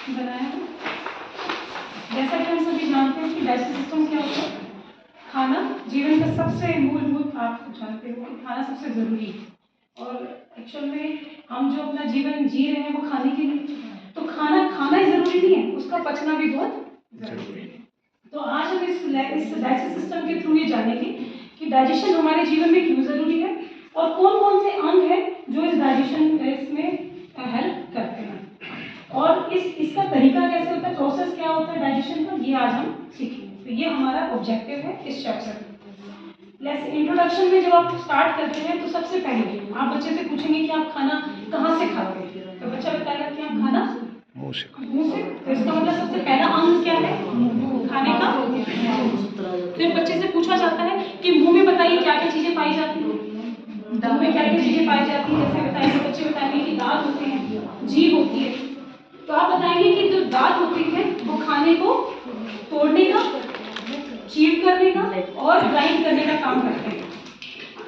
बनाया है। जैसा कि हम सभी जानते हैं कि डाइजेस्टिव सिस्टम क्या होता है। खाना जीवन का सबसे मूलभूत, आप जानते हो कि खाना सबसे ज़रूरी है और एक्चुअल में हम जो अपना जीवन जी रहे हैं वो खाने के लिए, तो खाना खाना ही ज़रूरी नहीं है, उसका पचना भी बहुत ज़रूरी है। तो आज हम इस डाइजेस्टिव सिस्टम के थ्रू ये जानेंगे कि डाइजेशन हमारे जीवन में क्यों ज़रूरी है और कौन कौन से अंग हैं जो इस डाइजेशन इसमें हेल्प करते हैं और इसका तरीका कैसे होता है, प्रोसेस क्या होता है डाइजेशन का, ये आज हम सीखेंगे। तो ये हमारा ऑब्जेक्टिव है इस चैप्टर में। इंट्रोडक्शन में जब आप स्टार्ट करते हैं तो सबसे पहले आप बच्चे से पूछेंगे कि आप खाना कहाँ से खाते हैं, तो बच्चा बताएगा कि आप खाना मुंह से। तो इसका मतलब सबसे पहला अंग क्या है खाने का, फिर बच्चे से पूछा जाता है कि मुंह में बताइए क्या क्या चीजें पाई जाती हैं, मुंह में क्या क्या चीजें पाई जाती हैं। जैसे बताएंगे बच्चे बताएंगे कि दांत होते हैं, जीभ होती है, तो आप बताएंगे कि जो दांत होती है वो खाने को तोड़ने का, चीव करने का और ग्राइंड करने का काम करते हैं।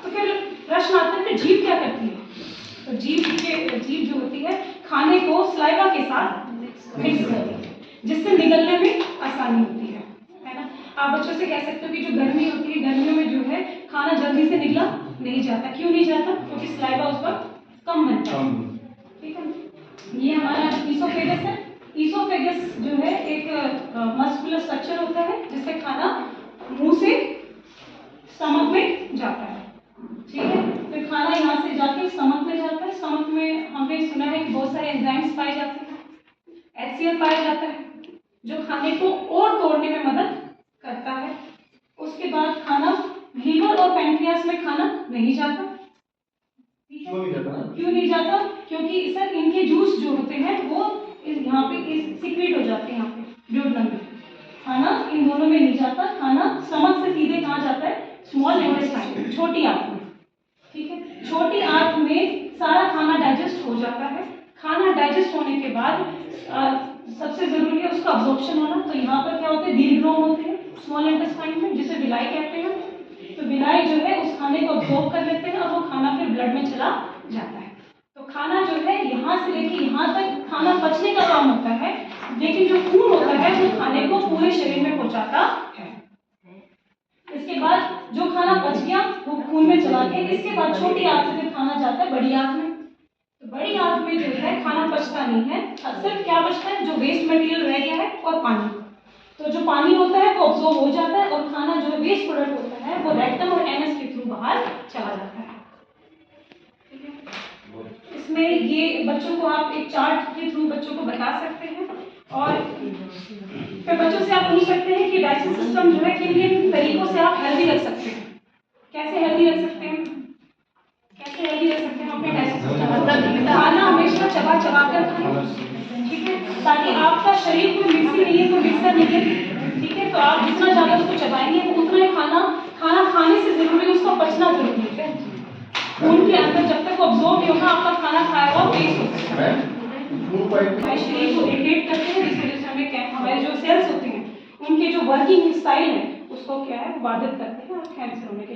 तो फिर प्रश्न आता है कि जीभ क्या करती है, तो जीभ जो होती है खाने को सलाइवा के साथ मिक्स करती है जिससे निगलने में आसानी होती है ना। आप बच्चों से कह सकते हो कि जो गर्मी होती है, गर्मियों में जो है खाना जल्दी से निगला नहीं जाता। क्यों नहीं जाता? क्योंकि सलाइवा उस पर कम बनता है। ठीक है, ये हमारा ईसोफेगस है। ईसोफेगस जो है एक मस्कुलर स्ट्रक्चर होता है जिससे खाना मुंह से स्टमक में जाता है। ठीक है, फिर खाना यहाँ से जाके स्टमक में जाता है। स्टमक में हमने सुना है कि बहुत सारे एंजाइम्स पाए जाते हैं, HCl पाया जाता है जो खाने को और तोड़ने में मदद करता है। उसके बाद खाना लीवर और पैंक्रियास में खाना नहीं जाता। क्यों नहीं जाता? क्योंकि सर इनके जूस जो होते हैं वो यहाँ पे सीक्रेट हो जाते हैं, यहाँ पे ड्यूडनम में। खाना इन दोनों में नहीं जाता, खाना स्टमक से सीधे कहाँ जाता है? स्मॉल इंटेस्टाइन, छोटी आंत में। ठीक है, छोटी आंत में सारा खाना डाइजेस्ट हो जाता है। खाना डाइजेस्ट होने के बाद सबसे जरूरी है उसका अब्जॉर्प्शन होना। तो यहाँ पर क्या होते हैं? दीर्घ होते हैं स्मॉल इंटेस्टाइन में, जिसे विलाई कहते हैं। तो विलाई जो है उस खाने को अब्जॉर्ब कर लेते हैं और वो खाना फिर ब्लड में चला जाता है। तो खाना जो है यहाँ से लेके यहाँ तक खाना पचने का काम होता है, लेकिन जो खून होता है वो खाने को पूरे शरीर में पहुंचाता है। इसके बाद जो खाना पच गया वो खून में चला गया। इसके बाद छोटी आंत से फिर खाना जाता है बड़ी आंत में। तो बड़ी आंत में जो है खाना पचता नहीं है, सिर्फ क्या बचता है? जो वेस्ट मटेरियल रह गया है और पानी। तो जो पानी होता है वो अब्सॉर्ब हो जाता है और खाना जो है वेस्ट प्रोडक्ट होता है वो रेक्टम और एनस के थ्रू बाहर चला जाता है। इसमें ये बच्चों को आप एक चार्ट के थ्रू बच्चों को बता सकते हैं और फिर बच्चों से आप पूछ सकते हैं कि डाइजेस्टिव सिस्टम जो है किन किन तरीकों से आप हेल्दी रख सकते हैं। कैसे हेल्दी रख सकते हैं? कैसे हेल्दी रख सकते हैं अपने डाइजेस्टिव सिस्टम? खाना हमेशा चबा चबा कर खाएं, ठीक है, ताकि आपका शरीर कोई मिक्सी नहीं है, कोई मिक्सर नहीं है। ठीक है, तो आप जितना ज़्यादा उसको चबाएंगे तो उतना ही खाना खाने से जरूरी है उसका पचना जरूरी है। खून के अंदर जब तक अब्सॉर्ब नहीं होगा आपका खाना खाया हुआ वेस्ट हो सकता है। हमारे शरीर को इरिटेट करते हैं, जिस वजह से हमारे जो सेल्स होते हैं उनके जो वर्किंग स्टाइल है उसको क्या है बाधित करते हैं और कैंसर होने के